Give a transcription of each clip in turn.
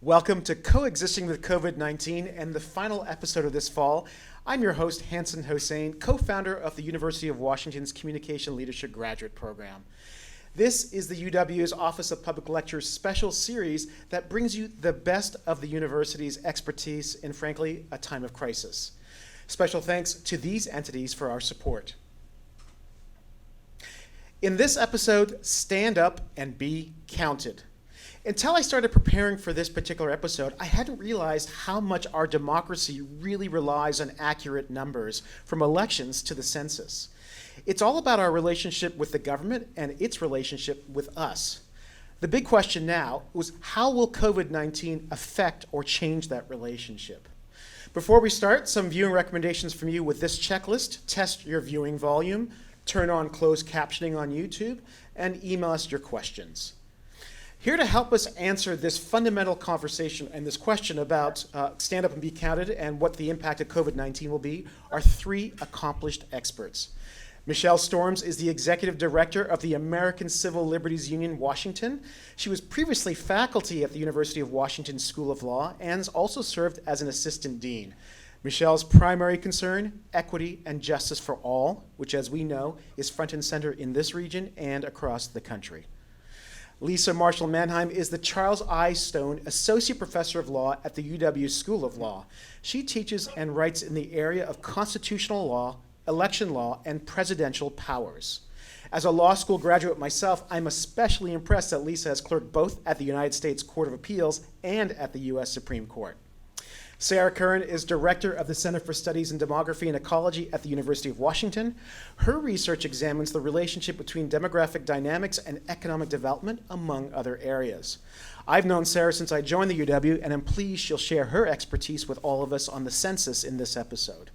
Welcome to Coexisting with COVID-19 and the final episode of this fall. I'm your host, Hanson Hossein, co-founder of the University of Washington's Communication Leadership Graduate Program. This is the UW's Office of Public Lectures special series that brings you the best of the university's expertise in, frankly, a time of crisis. Special thanks to these entities for our support. In this episode, stand up and be counted. Until I started preparing for this particular episode, I hadn't realized how much our democracy really relies on accurate numbers, from elections to the census. It's all about our relationship with the government and its relationship with us. The big question now was, how will COVID-19 affect or change that relationship? Before we start, some viewing recommendations from you with this checklist: test your viewing volume, turn on closed captioning on YouTube, and email us your questions. Here to help us answer this fundamental conversation and this question about stand up and be counted and what the impact of COVID-19 will be are three accomplished experts. Michele Storms is the executive director of the American Civil Liberties Union, Washington. She was previously faculty at the University of Washington School of Law and has also served as an assistant dean. Michele's primary concern, equity and justice for all, which, as we know, is front and center in this region and across the country. Lisa Marshall Manheim is the Charles I. Stone Associate Professor of Law at the UW School of Law. She teaches and writes in the area of constitutional law, election law, and presidential powers. As a law school graduate myself, I'm especially impressed that Lisa has clerked both at the United States Court of Appeals and at the U.S. Supreme Court. Sara Curran is director of the Center for Studies in Demography and Ecology at the University of Washington. Her research examines the relationship between demographic dynamics and economic development, among other areas. I've known Sara since I joined the UW, and I'm pleased she'll share her expertise with all of us on the census in this episode.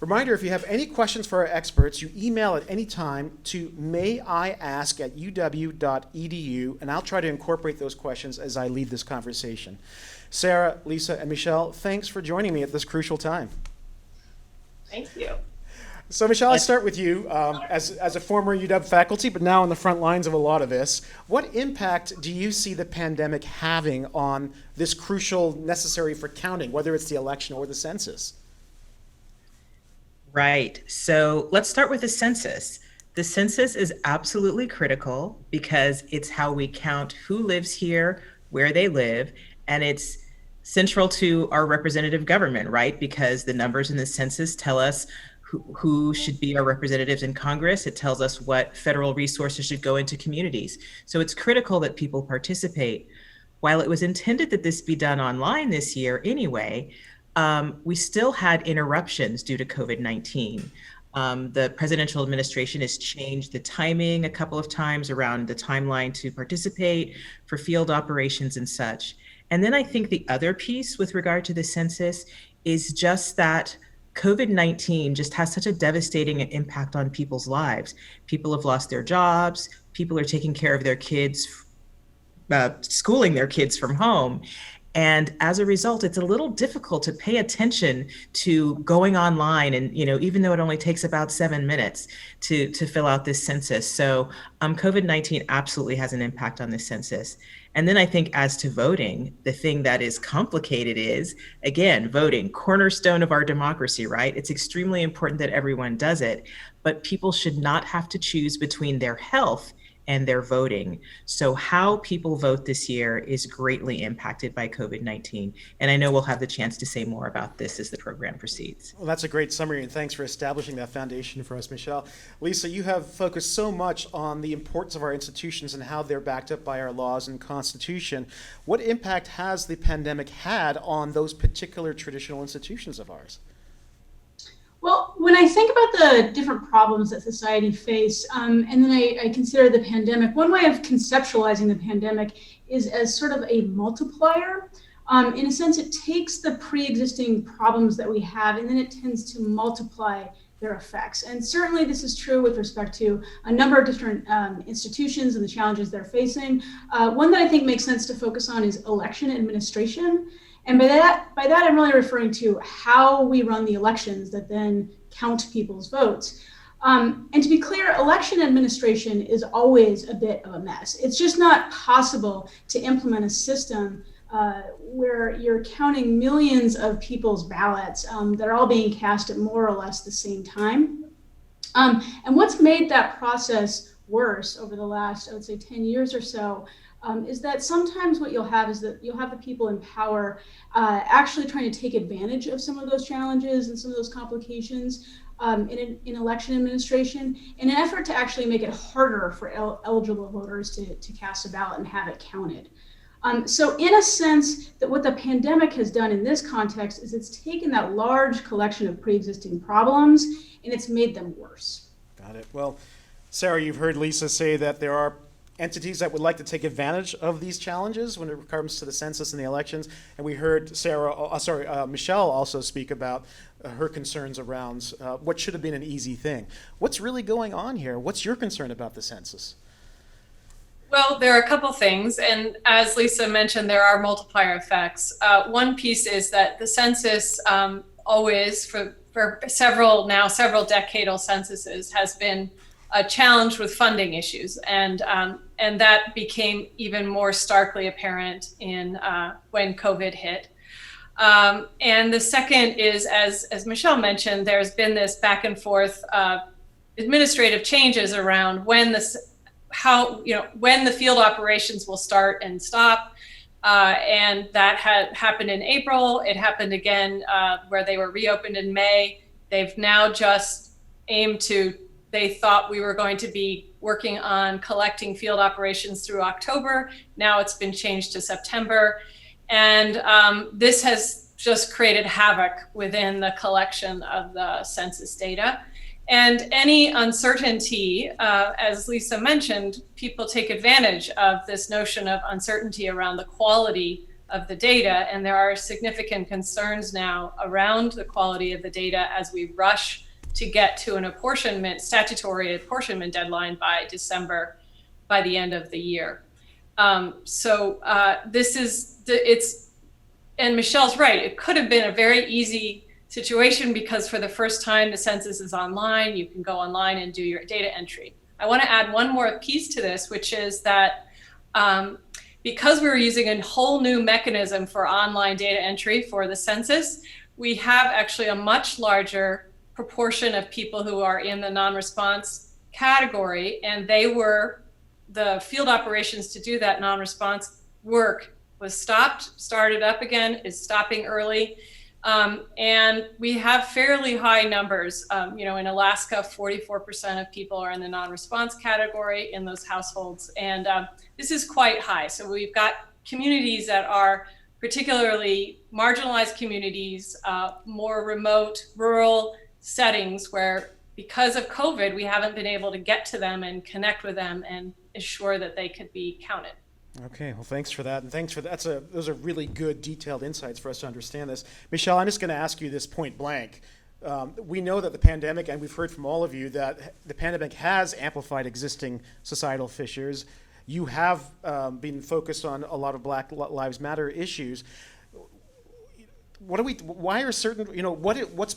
Reminder, if you have any questions for our experts, you email at any time to mayiask@uw.edu, and I'll try to incorporate those questions as I lead this conversation. Sara, Lisa, and Michele, thanks for joining me at this crucial time. Thank you. So Michele, I start with you as a former UW faculty, but now on the front lines of a lot of this. What impact do you see the pandemic having on this crucial, necessary for counting, whether it's the election or the census? Right. So let's start with the census. The census is absolutely critical because it's how we count who lives here, where they live, and it's central to our representative government, right? Because the numbers in the census tell us who should be our representatives in Congress. It tells us what federal resources should go into communities. So it's critical that people participate. While it was intended that this be done online this year anyway, we still had interruptions due to COVID-19. The presidential administration has changed the timing a couple of times around the timeline to participate for field operations and such. And then I think the other piece with regard to the census is just that COVID-19 just has such a devastating impact on people's lives. People have lost their jobs. People are taking care of their kids, schooling their kids from home. And as a result, it's a little difficult to pay attention to going online. And, even though it only takes about 7 minutes to fill out this census. So COVID-19 absolutely has an impact on the census. And then I think as to voting, the thing that is complicated is, again, voting, cornerstone of our democracy, right? It's extremely important that everyone does it, but people should not have to choose between their health and their voting. So how people vote this year is greatly impacted by COVID-19. And I know we'll have the chance to say more about this as the program proceeds. Well, that's a great summary, and thanks for establishing that foundation for us, Michele. Lisa, you have focused so much on the importance of our institutions and how they're backed up by our laws and Constitution. What impact has the pandemic had on those particular traditional institutions of ours? Well, when I think about the different problems that society face, and then I consider the pandemic, one way of conceptualizing the pandemic is as sort of a multiplier. In a sense, it takes the pre-existing problems that we have, and then it tends to multiply their effects. And certainly this is true with respect to a number of different institutions and the challenges they're facing. One that I think makes sense to focus on is election administration. And by that, I'm really referring to how we run the elections that then count people's votes. And to be clear, election administration is always a bit of a mess. It's just not possible to implement a system where you're counting millions of people's ballots that are all being cast at more or less the same time. And what's made that process worse over the last, I would say, 10 years or so, is that sometimes what you'll have is that you'll have the people in power actually trying to take advantage of some of those challenges and some of those complications in election administration in an effort to actually make it harder for eligible voters to cast a ballot and have it counted. So in a sense, that what the pandemic has done in this context is it's taken that large collection of pre-existing problems and it's made them worse. Got it. Well, Sara, you've heard Lisa say that there are entities that would like to take advantage of these challenges when it comes to the census and the elections. And we heard Michele also speak about her concerns around what should have been an easy thing. What's really going on here? What's your concern about the census? Well, there are a couple things, and as Lisa mentioned, there are multiplier effects. One piece is that the census always, for several decadal censuses, has been a challenge with funding issues, and that became even more starkly apparent when COVID hit. And the second is, as Michele mentioned, there's been this back and forth administrative changes around when the field operations will start and stop. And that had happened in April. It happened again where they were reopened in May. They've now just they thought we were going to be working on collecting field operations through October. Now it's been changed to September. And this has just created havoc within the collection of the census data. And any uncertainty, as Lisa mentioned, people take advantage of this notion of uncertainty around the quality of the data. And there are significant concerns now around the quality of the data as we rush to get to an statutory apportionment deadline by December, by the end of the year. And Michelle's right, it could have been a very easy situation because for the first time the census is online, you can go online and do your data entry. I want to add one more piece to this, which is that because we were using a whole new mechanism for online data entry for the census, we have actually a much larger proportion of people who are in the non-response category, and the field operations to do that non-response work was started up again, is stopping early. And we have fairly high numbers. In Alaska, 44% of people are in the non-response category in those households. And this is quite high. So we've got communities that are particularly marginalized communities, more remote, rural settings where because of COVID, we haven't been able to get to them and connect with them and ensure that they could be counted. Okay, well, thanks for that. And thanks for that. Those are really good, detailed insights for us to understand this. Michele, I'm just going to ask you this point blank. We know that the pandemic, and we've heard from all of you, that the pandemic has amplified existing societal fissures. You have been focused on a lot of Black Lives Matter issues. What's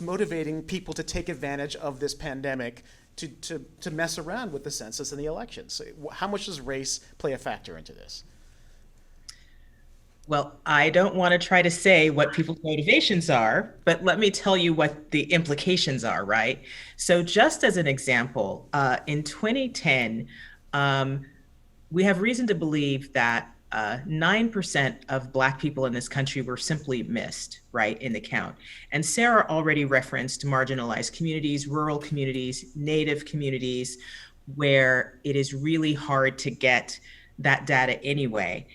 motivating people to take advantage of this pandemic to mess around with the census and the elections? How much does race play a factor into this? Well, I don't want to try to say what people's motivations are, but let me tell you what the implications are, right? So just as an example, in 2010, we have reason to believe that 9% of Black people in this country were simply missed, right, in the count. And Sara already referenced marginalized communities, rural communities, Native communities, where it is really hard to get that data anyway.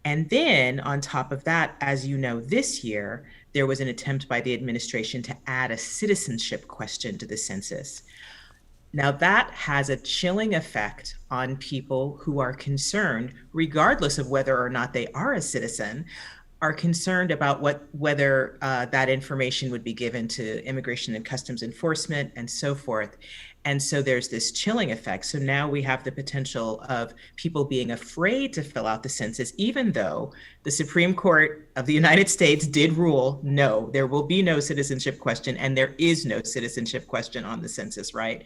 And then on top of that, as you know, this year, there was an attempt by the administration to add a citizenship question to the census. Now that has a chilling effect on people who are concerned, regardless of whether or not they are a citizen, are concerned about whether that information would be given to Immigration and Customs Enforcement and so forth. And so there's this chilling effect. So now we have the potential of people being afraid to fill out the census, even though the Supreme Court of the United States did rule, no, there will be no citizenship question, and there is no citizenship question on the census, right?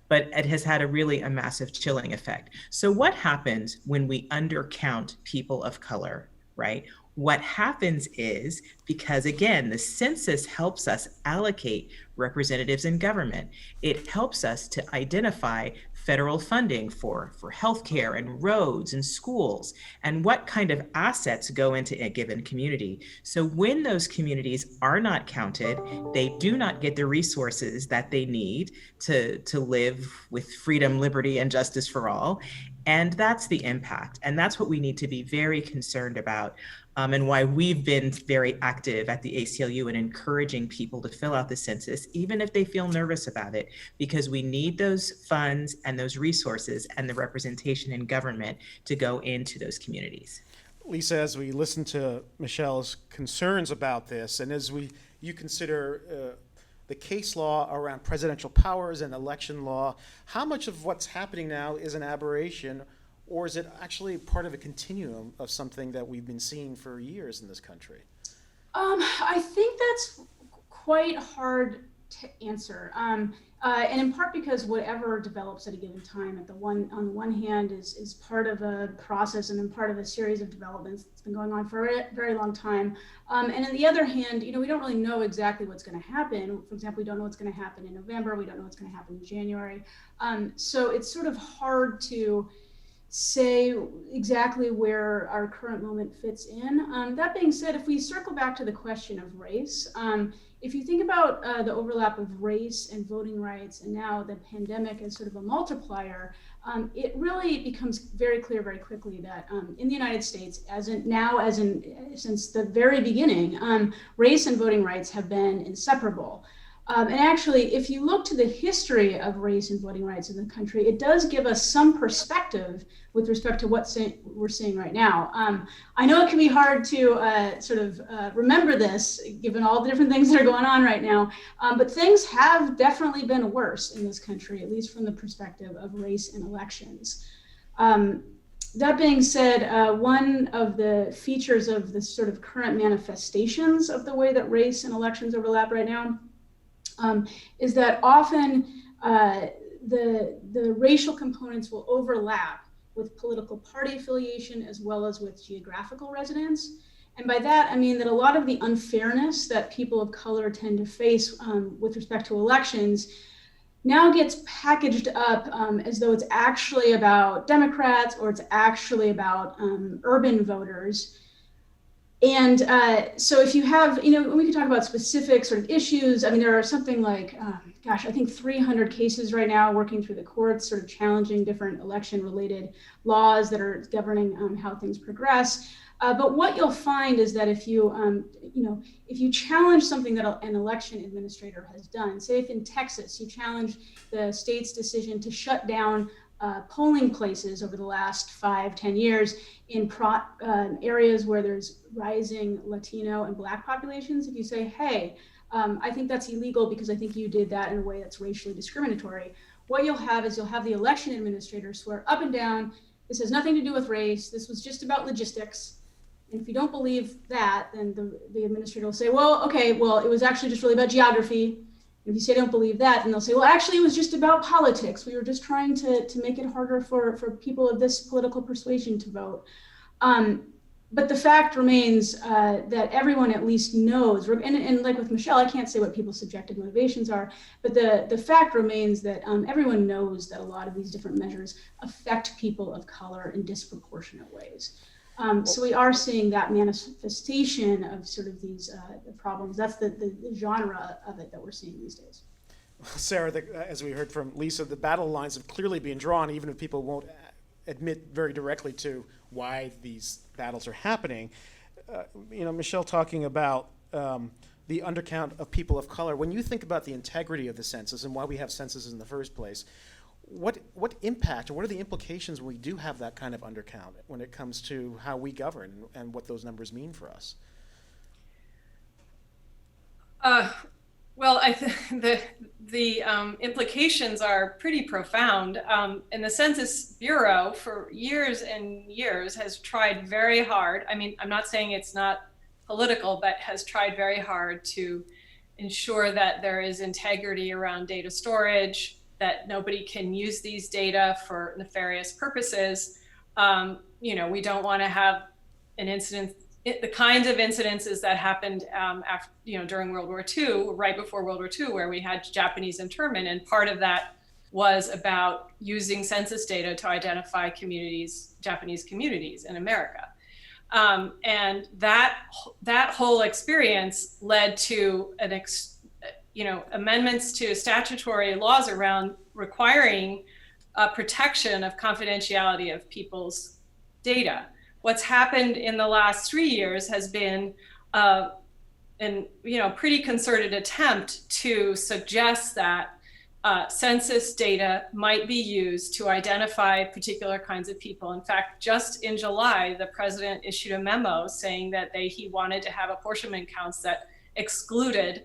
But it has had a massive chilling effect. So what happens when we undercount people of color, right? What happens is, because again, the census helps us allocate representatives in government. It helps us to identify federal funding for healthcare and roads and schools and what kind of assets go into a given community. So when those communities are not counted, they do not get the resources that they need to live with freedom, liberty, and justice for all. And that's the impact. And that's what we need to be very concerned about. And why we've been very active at the ACLU in encouraging people to fill out the census, even if they feel nervous about it, because we need those funds and those resources and the representation in government to go into those communities. Lisa, as we listen to Michele's concerns about this, and as you consider the case law around presidential powers and election law, how much of what's happening now is an aberration, or is it actually part of a continuum of something that we've been seeing for years in this country? I think that's quite hard to answer, and in part because whatever develops at a given time, on the one hand, is part of a process and then part of a series of developments that's been going on for a very long time. And on the other hand, we don't really know exactly what's going to happen. For example, we don't know what's going to happen in November. We don't know what's going to happen in January. So it's sort of hard to say exactly where our current moment fits in. That being said, if we circle back to the question of race, if you think about the overlap of race and voting rights, and now the pandemic as sort of a multiplier, it really becomes very clear very quickly that in the United States, since the very beginning, race and voting rights have been inseparable. And actually, if you look to the history of race and voting rights in the country, it does give us some perspective with respect to what we're seeing right now. I know it can be hard to remember this, given all the different things that are going on right now, but things have definitely been worse in this country, at least from the perspective of race and elections. That being said, one of the features of the sort of current manifestations of the way that race and elections overlap right now is that often the racial components will overlap with political party affiliation as well as with geographical residence. And by that, I mean that a lot of the unfairness that people of color tend to face with respect to elections now gets packaged up as though it's actually about Democrats or it's actually about urban voters. And so if you have, we can talk about specific sort of issues. I mean, there are something like, I think 300 cases right now working through the courts, sort of challenging different election-related laws that are governing how things progress. But what you'll find is that if you challenge something that an election administrator has done, say if in Texas you challenge the state's decision to shut down polling places over the last 5-10 years in areas where there's rising Latino and Black populations, if you say, hey, I think that's illegal because I think you did that in a way that's racially discriminatory, what you'll have is the election administrator swear up and down, this has nothing to do with race, this was just about logistics. And if you don't believe that, then the administrator will say, well, okay, well, it was actually just really about geography. If you say don't believe that, then they'll say, well, actually, it was just about politics. We were just trying to make it harder for people of this political persuasion to vote. But the fact remains that everyone at least knows, and like with Michele, I can't say what people's subjective motivations are, but the fact remains that everyone knows that a lot of these different measures affect people of color in disproportionate ways. So we are seeing that manifestation of sort of these problems. That's the genre of it that we're seeing these days. Sara, as we heard from Lisa, the battle lines have clearly been drawn, even if people won't admit very directly to why these battles are happening. Michele talking about the undercount of people of color. When you think about the integrity of the census and why we have censuses in the first place, what impact or what are the implications when we do have that kind of undercount when it comes to how we govern and what those numbers mean for us? Well, I think the implications are pretty profound. And the Census Bureau for years and years has tried very hard. I mean, I'm not saying it's not political, but has tried very hard to ensure that there is integrity around data storage, that nobody can use these data for nefarious purposes. We don't want to have an incident the kinds of incidences that happened after, during World War II, right before World War II, where we had Japanese internment. And part of that was about using census data to identify Japanese communities in America. And that whole experience led to amendments to statutory laws around requiring protection of confidentiality of people's data. What's happened in the last 3 years has been pretty concerted attempt to suggest that census data might be used to identify particular kinds of people. In fact, just in July, the president issued a memo saying that he wanted to have apportionment counts that excluded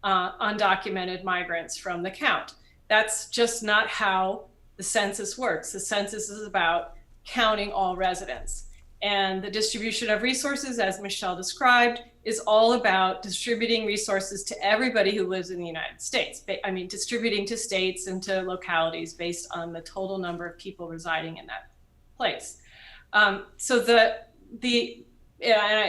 undocumented migrants from the count. That's just not how the census works. The census is about counting all residents. And the distribution of resources, as Michele described, is all about distributing resources to everybody who lives in the United States. I mean, distributing to states and to localities based on the total number of people residing in that place. And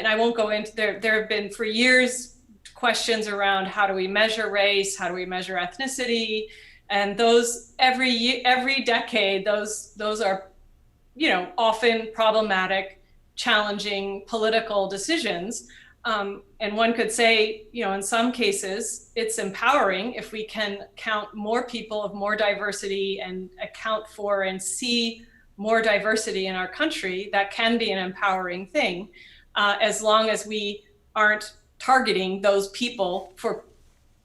I won't go into there have been for years questions around how do we measure race, how do we measure ethnicity, and those every decade those are often problematic, challenging political decisions. And one could say, in some cases, it's empowering if we can count more people of more diversity and account for and see more diversity in our country. That can be an empowering thing, as long as we aren't targeting those people for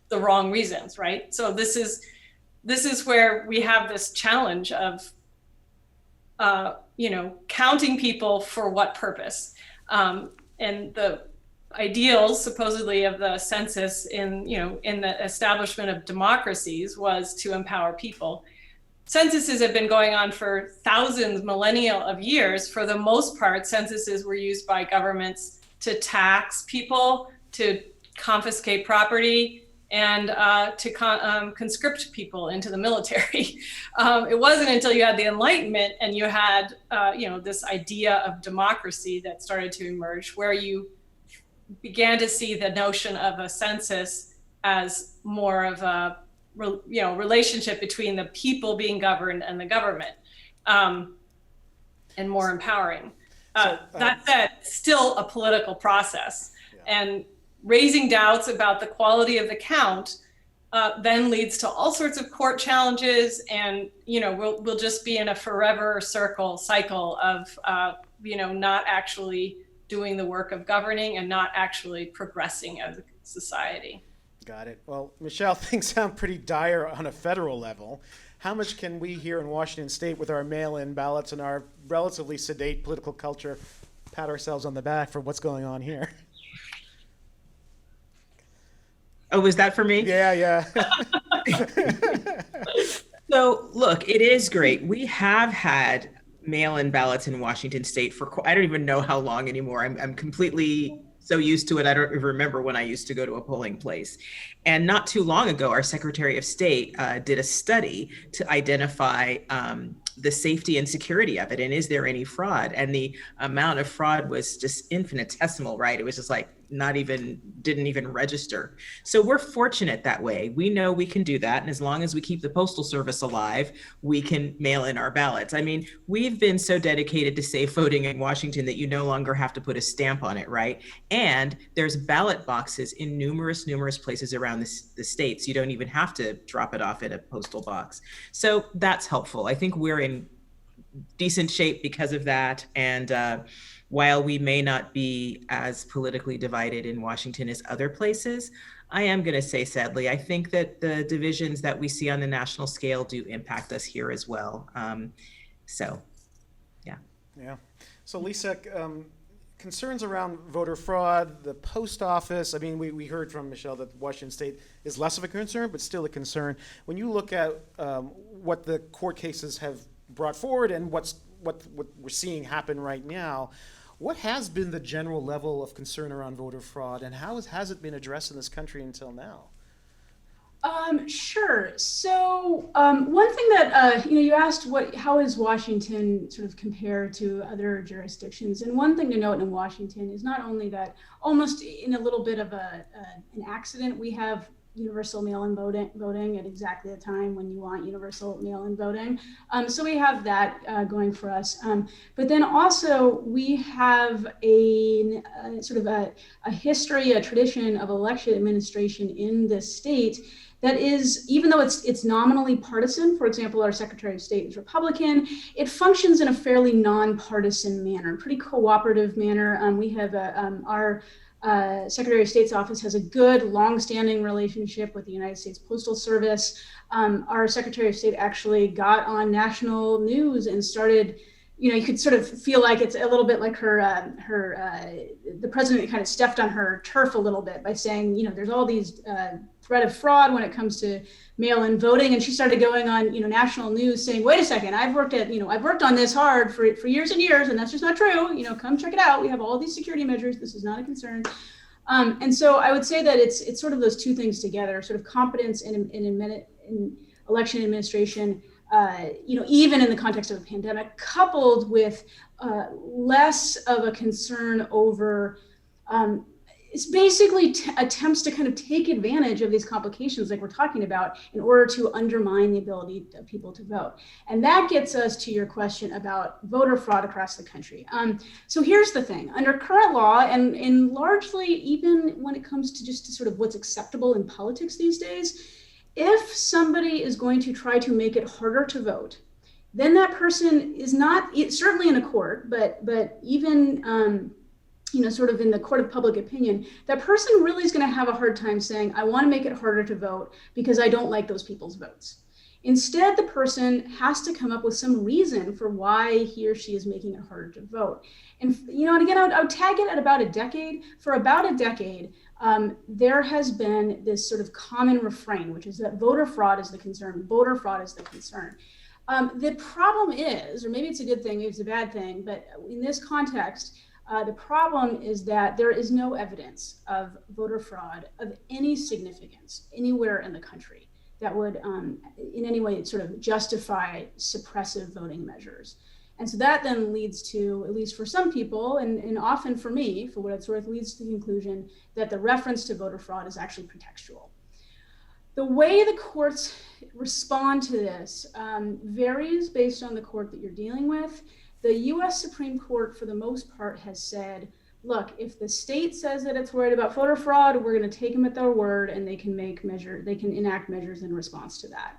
the wrong reasons, right? So this is where we have this challenge of counting people for what purpose. And the ideals supposedly of the census in the establishment of democracies was to empower people. Censuses have been going on for thousands, millennia of years. For the most part, censuses were used by governments to tax people, to confiscate property, and to conscript people into the military. It wasn't until you had the Enlightenment and you had this idea of democracy that started to emerge, where you began to see the notion of a census as more of a relationship between the people being governed and the government, and more empowering. That said, still a political process. Yeah. And raising doubts about the quality of the count then leads to all sorts of court challenges, and we'll just be in a forever cycle of not actually doing the work of governing and not actually progressing as a society. Got it. Well, Michele, things sound pretty dire on a federal level. How much can we here in Washington State, with our mail-in ballots and our relatively sedate political culture, pat ourselves on the back for what's going on here? Oh, was that for me? Yeah. So look, it is great. We have had mail-in ballots in Washington State for, I don't even know how long anymore. I'm completely so used to it. I don't even remember when I used to go to a polling place. And not too long ago, our Secretary of State did a study to identify the safety and security of it. And is there any fraud? And the amount of fraud was just infinitesimal, right? It was just like didn't even register. So we're fortunate that way. We know we can do that. And as long as we keep the Postal Service alive, we can mail in our ballots. I mean, we've been so dedicated to safe voting in Washington that you no longer have to put a stamp on it, right? And there's ballot boxes in numerous places around the states. You don't even have to drop it off at a postal box. So that's helpful. I think we're in decent shape because of that. And while we may not be as politically divided in Washington as other places, I am going to say, sadly, I think that the divisions that we see on the national scale do impact us here as well. Yeah. So Lisa, concerns around voter fraud, the post office. I mean, we heard from Michele that Washington State is less of a concern, but still a concern. When you look at what the court cases have brought forward and what we're seeing happen right now, what has been the general level of concern around voter fraud, and how has it been addressed in this country until now? Sure. So one thing that you asked, how is Washington sort of compare to other jurisdictions? And one thing to note in Washington is not only that almost in a little bit of an accident, we have universal mail-in voting at exactly the time when you want universal mail-in voting. So we have that going for us. But then also we have a sort of a history, a tradition of election administration in this state that is, even though it's nominally partisan, for example, our Secretary of State is Republican, it functions in a fairly nonpartisan manner, pretty cooperative manner. We have our Secretary of State's office has a good, long-standing relationship with the United States Postal Service. Our Secretary of State actually got on national news and started, you could sort of feel like it's a little bit like the president kind of stepped on her turf a little bit by saying, there's all these threat of fraud when it comes to mail-in voting, and she started going on, national news saying, "Wait a second, I've worked on this hard for years and years, and that's just not true. Come check it out. We have all these security measures. This is not a concern." And so I would say that it's sort of those two things together, sort of competence in election administration. Even in the context of a pandemic, coupled with less of a concern over it's basically attempts to kind of take advantage of these complications like we're talking about in order to undermine the ability of people to vote. And that gets us to your question about voter fraud across the country. So here's the thing. Under current law, and largely even when it comes to just to sort of what's acceptable in politics these days, if somebody is going to try to make it harder to vote, then that person is not, certainly in a court, but even sort of in the court of public opinion, that person really is going to have a hard time saying, I want to make it harder to vote because I don't like those people's votes. Instead, the person has to come up with some reason for why he or she is making it harder to vote. And again, I would tag it at about a decade. For about a decade, there has been this sort of common refrain, which is that voter fraud is the concern. Voter fraud is the concern. The problem is, or maybe it's a good thing, maybe it's a bad thing, but in this context, the problem is that there is no evidence of voter fraud of any significance anywhere in the country that would in any way sort of justify suppressive voting measures. And so that then leads to, at least for some people, and often for me, for what it's worth, leads to the conclusion that the reference to voter fraud is actually pretextual. The way the courts respond to this varies based on the court that you're dealing with. The US Supreme Court, for the most part, has said, look, if the state says that it's worried about voter fraud, we're going to take them at their word, and they can enact measures in response to that.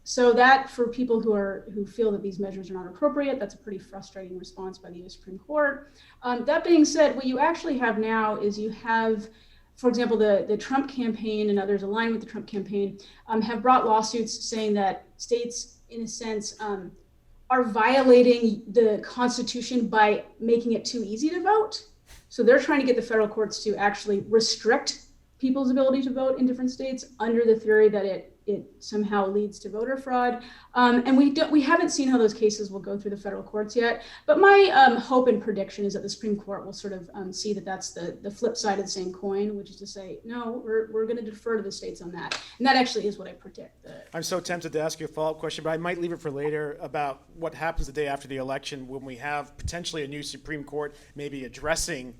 So that, for people who feel that these measures are not appropriate, that's a pretty frustrating response by the US Supreme Court. That being said, what you actually have now is you have, for example, the Trump campaign and others aligned with the Trump campaign have brought lawsuits saying that states, in a sense, are violating the Constitution by making it too easy to vote. So they're trying to get the federal courts to actually restrict people's ability to vote in different states under the theory that it somehow leads to voter fraud. And we haven't seen how those cases will go through the federal courts yet. But my hope and prediction is that the Supreme Court will sort of see that that's the flip side of the same coin, which is to say, no, we're going to defer to the states on that. And that actually is what I predict. I'm so tempted to ask you a follow-up question, but I might leave it for later about what happens the day after the election when we have potentially a new Supreme Court maybe addressing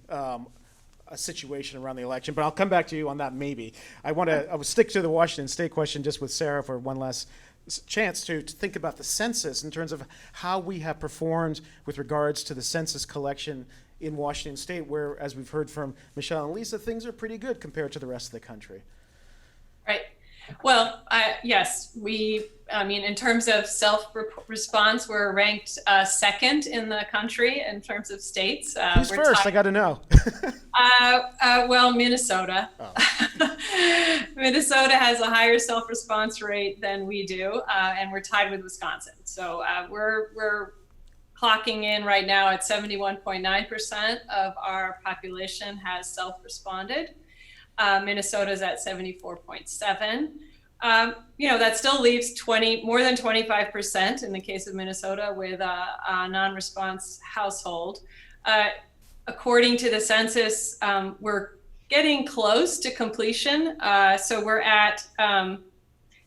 a situation around the election, but I'll come back to you on that maybe. I will stick to the Washington State question just with Sara for one last chance to think about the census in terms of how we have performed with regards to the census collection in Washington State, where, as we've heard from Michele and Lisa, things are pretty good compared to the rest of the country. Right. Well, yes, in terms of self-response, we're ranked second in the country in terms of states. Who's first? I got to know. Well, Minnesota. Oh. Minnesota has a higher self-response rate than we do, and we're tied with Wisconsin. So we're clocking in right now at 71.9% of our population has self-responded. Minnesota's at 74.7. That still leaves more than 25% in the case of Minnesota with a non-response household. According to the census, we're getting close to completion. So we're at,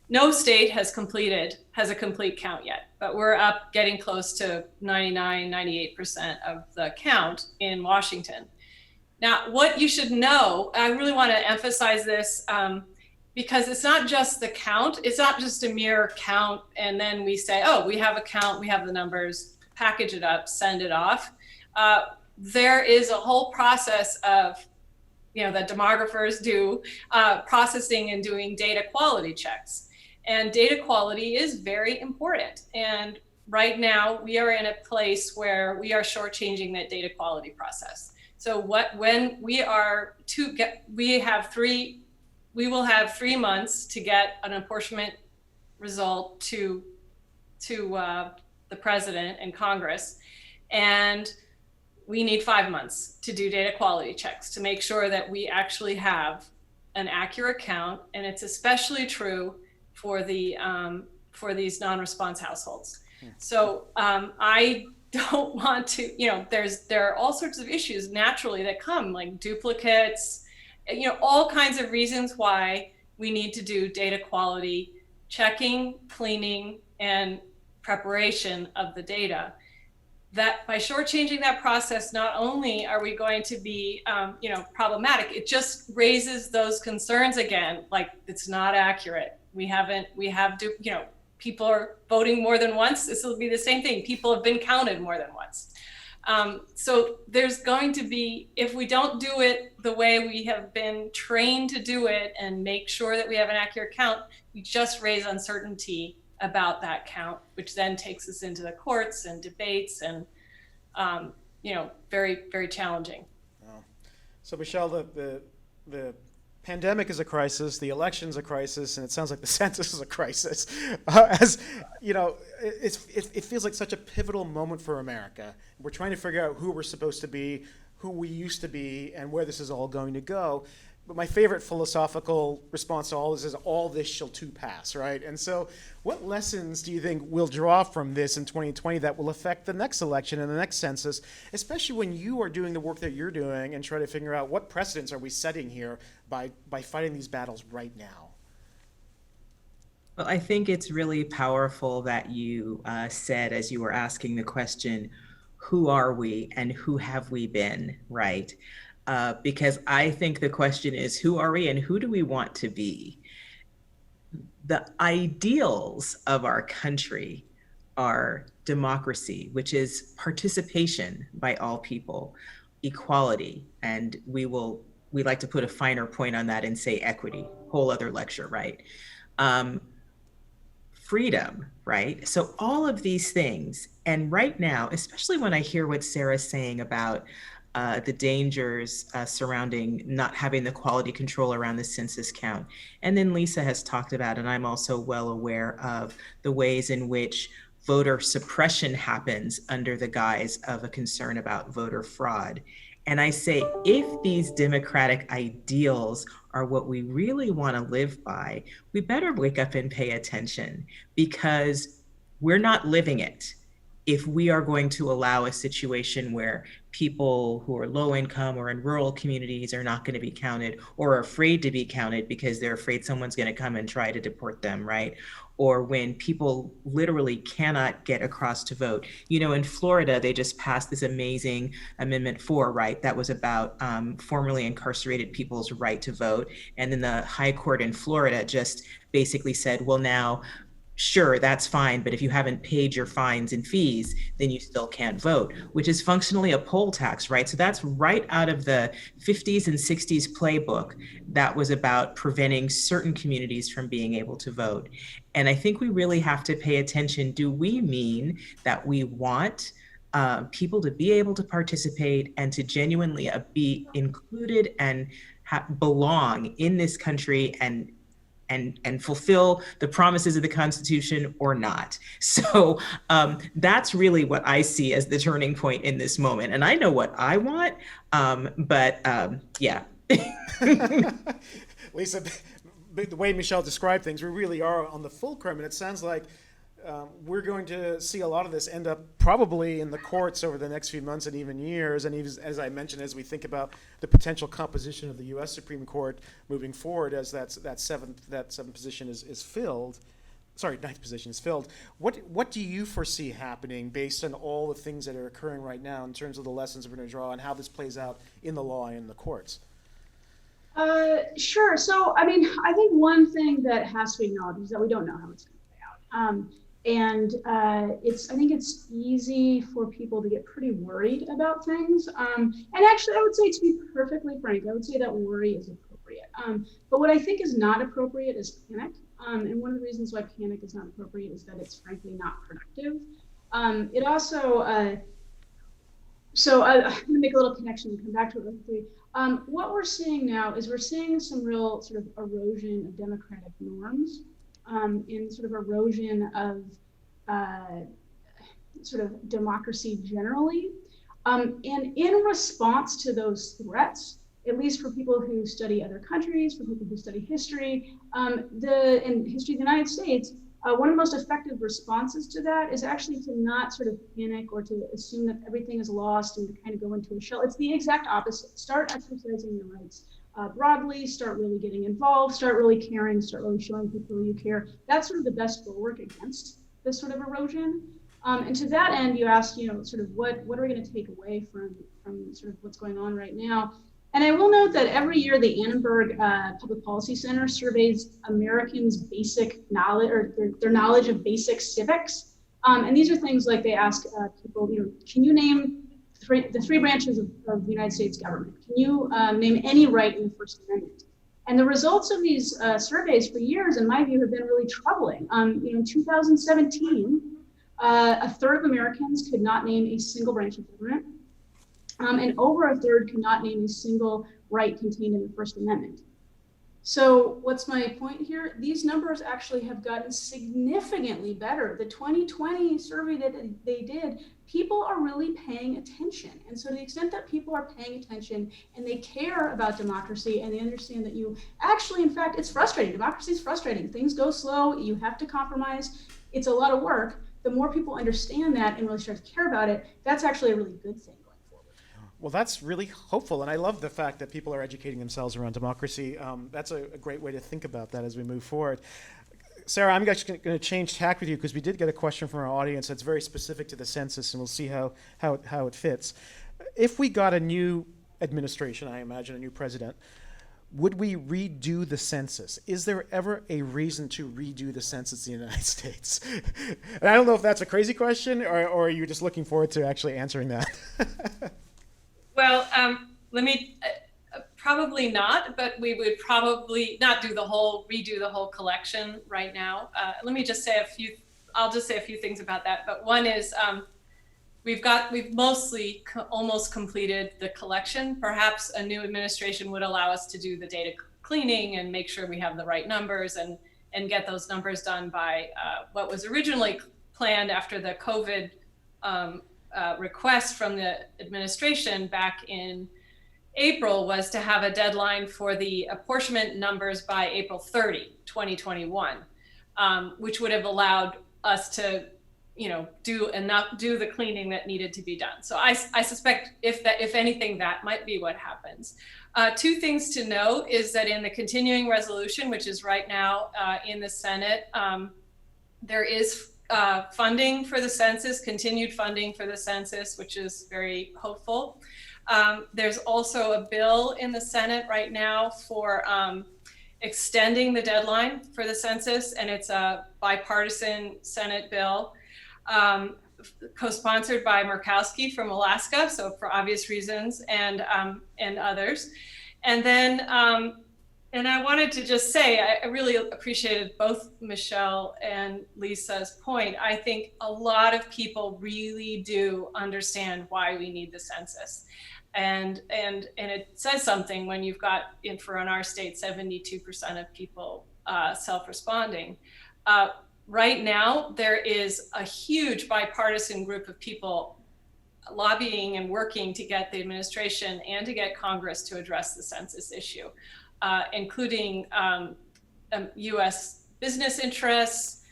no state has a complete count yet, but we're up getting close to 99, 98% of the count in Washington. Now, what you should know, I really want to emphasize this, because it's not just the count, it's not just a mere count and then we say, oh, we have a count, we have the numbers, package it up, send it off. There is a whole process of, that demographers do, processing and doing data quality checks. And data quality is very important. And right now we are in a place where we are shortchanging that data quality process. So when we will have 3 months to get an apportionment result to the president and Congress, and we need 5 months to do data quality checks to make sure that we actually have an accurate count, and it's especially true for these non-response households. So I don't want to, there are all sorts of issues naturally that come, like duplicates, all kinds of reasons why we need to do data quality checking, cleaning, and preparation of the data. That by shortchanging that process, not only are we going to be, problematic, it just raises those concerns again, like it's not accurate. People are voting more than once. This will be the same thing. People have been counted more than once. So there's going to be, if we don't do it the way we have been trained to do it and make sure that we have an accurate count, we just raise uncertainty about that count, which then takes us into the courts and debates and, very, very challenging. So Michele, the pandemic is a crisis, the election's a crisis, and it sounds like the census is a crisis. As you know, it feels like such a pivotal moment for America. We're trying to figure out who we're supposed to be, who we used to be, and where this is all going to go. But my favorite philosophical response to all this is, all this shall too pass, right? And so what lessons do you think we'll draw from this in 2020 that will affect the next election and the next census, especially when you are doing the work that you're doing and try to figure out what precedents are we setting here by fighting these battles right now? Well, I think it's really powerful that you said, as you were asking the question, who are we and who have we been, right? Because I think the question is, who are we and who do we want to be? The ideals of our country are democracy, which is participation by all people, equality, and we like to put a finer point on that and say equity, whole other lecture, right? Freedom, right? So all of these things, and right now, especially when I hear what Sara's saying about the dangers surrounding not having the quality control around the census count. And then Lisa has talked about, and I'm also well aware of, the ways in which voter suppression happens under the guise of a concern about voter fraud. And I say, if these democratic ideals are what we really want to live by, we better wake up and pay attention, because we're not living it if we are going to allow a situation where people who are low income or in rural communities are not going to be counted, or are afraid to be counted because they're afraid someone's going to come and try to deport them, right? Or when people literally cannot get across to vote. In Florida, they just passed this amazing Amendment 4, right? That was about formerly incarcerated people's right to vote. And then the High Court in Florida just basically said, well, now, sure, that's fine, but if you haven't paid your fines and fees, then you still can't vote, which is functionally a poll tax, right? So that's right out of the 50s and 60s playbook that was about preventing certain communities from being able to vote. And I think we really have to pay attention. Do we mean that we want people to be able to participate and to genuinely be included and belong in this country and fulfill the promises of the Constitution, or not? So that's really what I see as the turning point in this moment. And I know what I want, but yeah. Lisa, the way Michele described things, we really are on the fulcrum, and it sounds like we're going to see a lot of this end up probably in the courts over the next few months and even years. And even, as I mentioned, as we think about the potential composition of the U.S. Supreme Court moving forward, as that seventh position is filled. Sorry, ninth position is filled. What do you foresee happening based on all the things that are occurring right now in terms of the lessons we're going to draw and how this plays out in the law and in the courts? Sure. So, I mean, I think one thing that has to be acknowledged is that we don't know how it's going to play out. I think it's easy for people to get pretty worried about things. And actually, I would say, to be perfectly frank, I would say that worry is appropriate. But what I think is not appropriate is panic. And one of the reasons why panic is not appropriate is that it's frankly not productive. It also, so I'm going to make a little connection and come back to it real quickly. What we're seeing now is we're seeing some real sort of erosion of democratic norms, and sort of erosion of sort of democracy generally. And in response to those threats, at least for people who study other countries, for people who study history, in history of the United States, one of the most effective responses to that is actually to not sort of panic or to assume that everything is lost and to kind of go into a shell. It's the exact opposite. Start exercising your rights broadly, start really getting involved, start really caring, start really showing people you care. That's sort of the best bulwark against this sort of erosion. And to that end, you asked, sort of what are we going to take away from sort of what's going on right now? And I will note that every year the Annenberg Public Policy Center surveys Americans' basic knowledge or their knowledge of basic civics. And these are things like they ask people, can you name the three branches of the United States government? Can you name any right in the First Amendment? And the results of these surveys for years, in my view, have been really troubling. In 2017, a third of Americans could not name a single branch of government. And over a third could not name a single right contained in the First Amendment. So what's my point here? These numbers actually have gotten significantly better. The 2020 survey that they did, people are really paying attention. And so to the extent that people are paying attention and they care about democracy and they understand that you actually, in fact, it's frustrating. Democracy is frustrating. Things go slow. You have to compromise. It's a lot of work. The more people understand that and really start to care about it, that's actually a really good thing. Well, that's really hopeful, and I love the fact that people are educating themselves around democracy. That's a great way to think about that as we move forward. Sara, I'm actually going to change tack with you because we did get a question from our audience that's very specific to the census, and we'll see how it fits. If we got a new administration, I imagine a new president, would we redo the census? Is there ever a reason to redo the census in the United States? And I don't know if that's a crazy question, or are you just looking forward to actually answering that? Well, let me, probably not, but we would probably not redo the whole collection right now. Let me just say I'll just say a few things about that. But one is we've mostly almost completed the collection. Perhaps a new administration would allow us to do the data cleaning and make sure we have the right numbers and get those numbers done by what was originally planned after the COVID request from the administration back in April was to have a deadline for the apportionment numbers by April 30, 2021, which would have allowed us to, do the cleaning that needed to be done. So I suspect if anything, that might be what happens. Two things to note is that in the continuing resolution, which is right now in the Senate, there is funding for the census, continued funding for the census, which is very hopeful. There's also a bill in the Senate right now for extending the deadline for the census, and it's a bipartisan Senate bill, co-sponsored by Murkowski from Alaska, so for obvious reasons, and others. And then, and I wanted to just say, I really appreciated both Michele and Lisa's point. I think a lot of people really do understand why we need the census. And it says something when you've got, in our state, 72% of people self-responding. Right now, there is a huge bipartisan group of people lobbying and working to get the administration and to get Congress to address the census issue. Including U.S. business interests,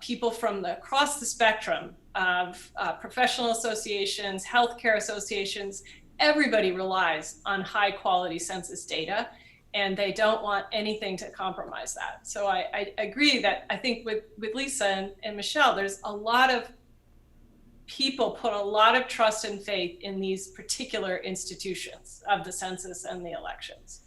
people from across the spectrum of professional associations, healthcare associations. Everybody relies on high quality census data, and they don't want anything to compromise that. So I agree that I think with Lisa and Michele, there's a lot of people put a lot of trust and faith in these particular institutions of the census and the elections.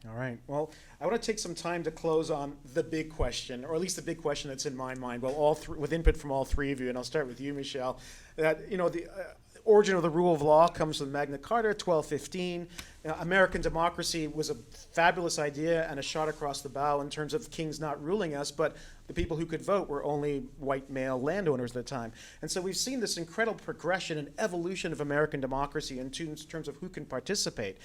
All right. Well, I want to take some time to close on the big question, or at least the big question that's in my mind. Well, with input from all three of you, and I'll start with you, Michele. That the origin of the rule of law comes from Magna Carta, 1215. American democracy was a fabulous idea and a shot across the bow in terms of kings not ruling us, but the people who could vote were only white male landowners at the time. And so we've seen this incredible progression and evolution of American democracy in terms of who can participate.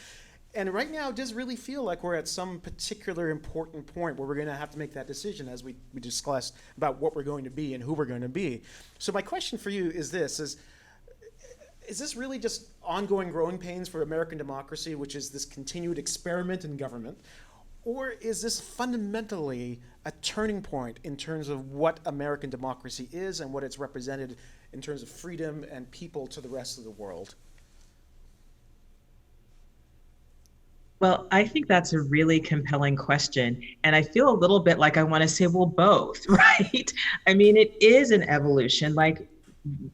And right now, it does really feel like we're at some particular important point where we're going to have to make that decision, as we discussed about what we're going to be and who we're going to be. So my question for you is this, is this really just ongoing growing pains for American democracy, which is this continued experiment in government? Or is this fundamentally a turning point in terms of what American democracy is and what it's represented in terms of freedom and people to the rest of the world? Well, I think that's a really compelling question. And I feel a little bit like I want to say, well, both, right? I mean, it is an evolution, like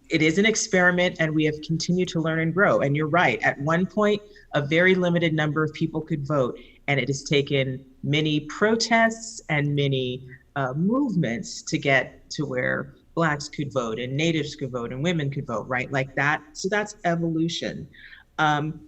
it is an experiment, and we have continued to learn and grow. And you're right, at one point, a very limited number of people could vote. And it has taken many protests and many movements to get to where Blacks could vote and Natives could vote and women could vote, right? Like that. So that's evolution.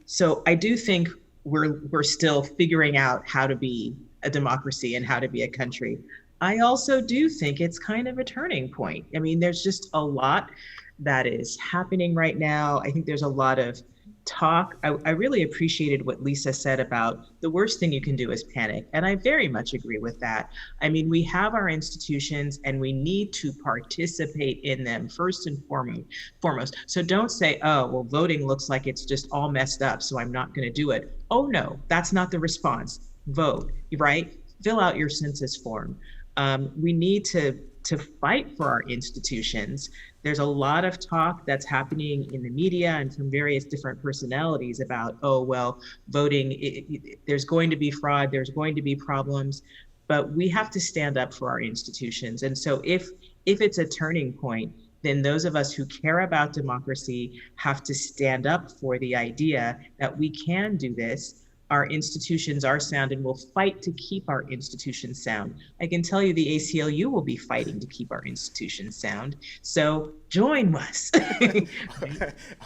So I do think we're still figuring out how to be a democracy and how to be a country. I also do think it's kind of a turning point. I mean, there's just a lot that is happening right now. I think there's a lot of talk. I really appreciated what Lisa said about the worst thing you can do is panic. And I very much agree with that. I mean, we have our institutions and we need to participate in them first and foremost. So don't say, oh, well, voting looks like it's just all messed up, so I'm not going to do it. Oh, no, that's not the response. Vote, right? Fill out your census form. We need to fight for our institutions. There's a lot of talk that's happening in the media and from various different personalities about, oh, well, voting, there's going to be fraud, there's going to be problems, but we have to stand up for our institutions. And so if it's a turning point, then those of us who care about democracy have to stand up for the idea that we can do this. Our institutions are sound, and we'll fight to keep our institutions sound. I can tell you the ACLU will be fighting to keep our institutions sound. So join us.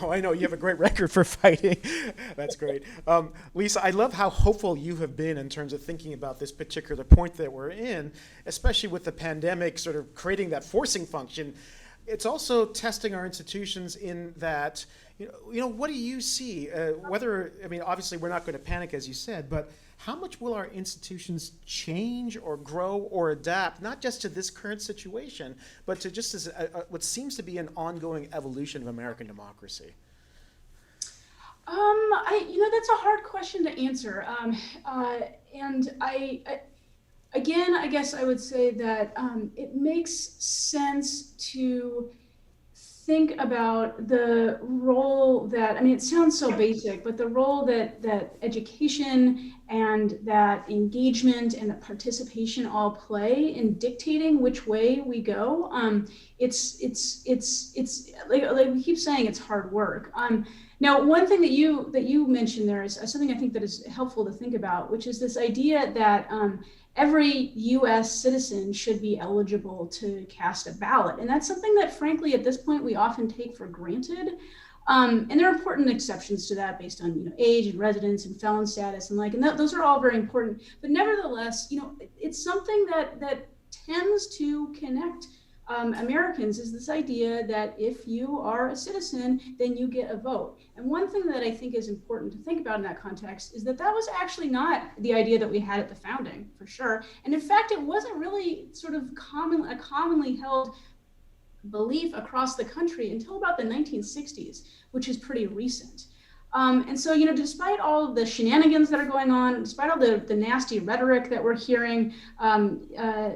Oh, I know, you have a great record for fighting. That's great. Lisa, I love how hopeful you have been in terms of thinking about this particular point that we're in, especially with the pandemic sort of creating that forcing function. It's also testing our institutions in that, what do you see? Obviously we're not going to panic, as you said, but how much will our institutions change or grow or adapt, not just to this current situation, but to just as what seems to be an ongoing evolution of American democracy? That's a hard question to answer. Again, I guess I would say that it makes sense to think about the role that, it sounds so basic, but the role that education and that engagement and that participation all play in dictating which way we go. It's like we keep saying, it's hard work. Now, one thing that you mentioned there is something I think that is helpful to think about, which is this idea that every U.S. citizen should be eligible to cast a ballot. And that's something that, frankly, at this point, we often take for granted. And there are important exceptions to that based on age and residence and felon status and those are all very important. But nevertheless, it's something that tends to connect Americans, is this idea that if you are a citizen, then you get a vote. And one thing that I think is important to think about in that context is that was actually not the idea that we had at the founding, for sure. And in fact, it wasn't really sort of a commonly held belief across the country until about the 1960s, which is pretty recent. And so, despite all of the shenanigans that are going on, despite all the nasty rhetoric that we're hearing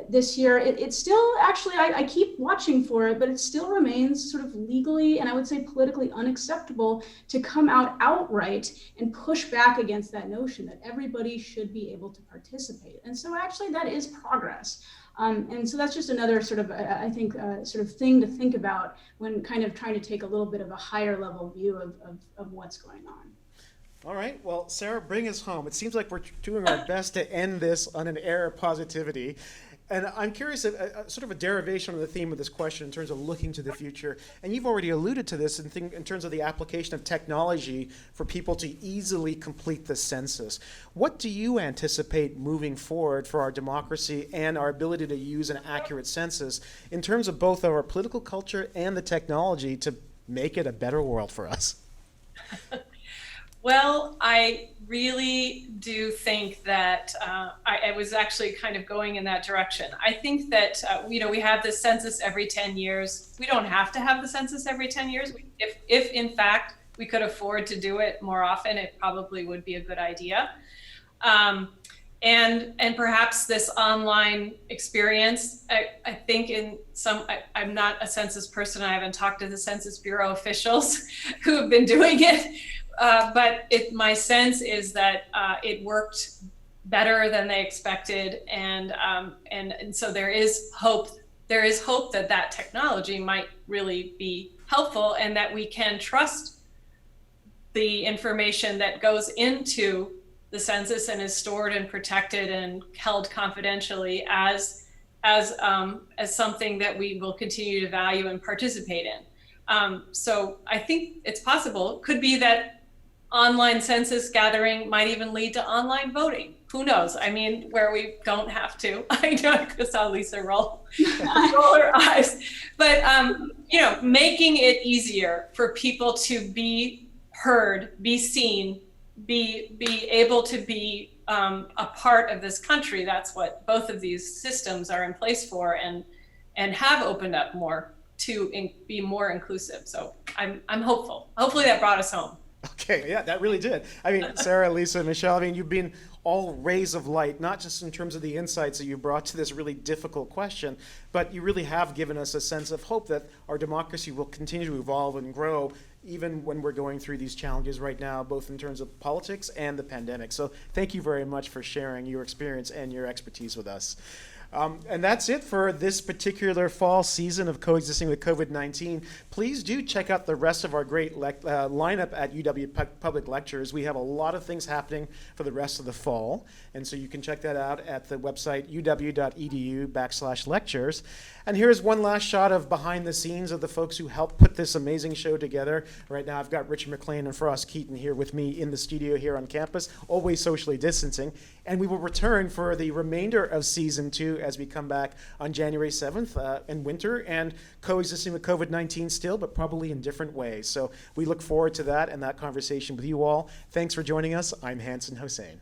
this year, it still actually, I keep watching for it, but it still remains sort of legally and I would say politically unacceptable to come out outright and push back against that notion that everybody should be able to participate. And so actually that is progress. And so that's just another sort of, I think, sort of thing to think about when kind of trying to take a little bit of a higher level view of what's going on. All right. Well, Sara, bring us home. It seems like we're doing our best to end this on an air of positivity. And I'm curious, sort of a derivation of the theme of this question in terms of looking to the future. And you've already alluded to this in terms of the application of technology for people to easily complete the census. What do you anticipate moving forward for our democracy and our ability to use an accurate census in terms of both our political culture and the technology to make it a better world for us? Well, I really do think that I was actually kind of going in that direction. I think that, we have this census every 10 years. We don't have to have the census every 10 years. If in fact we could afford to do it more often, it probably would be a good idea. And perhaps this online experience, I think I'm not a census person. I haven't talked to the Census Bureau officials who have been doing it. But my sense is that it worked better than they expected, and so there is hope. There is hope that that technology might really be helpful, and that we can trust the information that goes into the census and is stored and protected and held confidentially as something that we will continue to value and participate in. So I think it's possible. It could be that online census gathering might even lead to online voting. Who knows? I mean, where we don't have to. I know, I saw Lisa roll her eyes. But, making it easier for people to be heard, be seen, be able to be a part of this country. That's what both of these systems are in place for, and have opened up more to be more inclusive. So I'm hopeful. Hopefully that brought us home. Okay, yeah, that really did. I mean, Sara, Lisa, Michele, I mean, you've been all rays of light, not just in terms of the insights that you brought to this really difficult question, but you really have given us a sense of hope that our democracy will continue to evolve and grow even when we're going through these challenges right now, both in terms of politics and the pandemic. So thank you very much for sharing your experience and your expertise with us. And that's it for this particular fall season of Coexisting with COVID-19. Please do check out the rest of our great lineup at UW Public Lectures. We have a lot of things happening for the rest of the fall. And so you can check that out at the website uw.edu/lectures. And here's one last shot of behind the scenes of the folks who helped put this amazing show together. Right now I've got Richard McLean and Frost Keaton here with me in the studio here on campus, always socially distancing. And we will return for the remainder of season 2 as we come back on January 7th in winter, and coexisting with COVID-19 still, but probably in different ways. So we look forward to that and that conversation with you all. Thanks for joining us. I'm Hanson Hossein.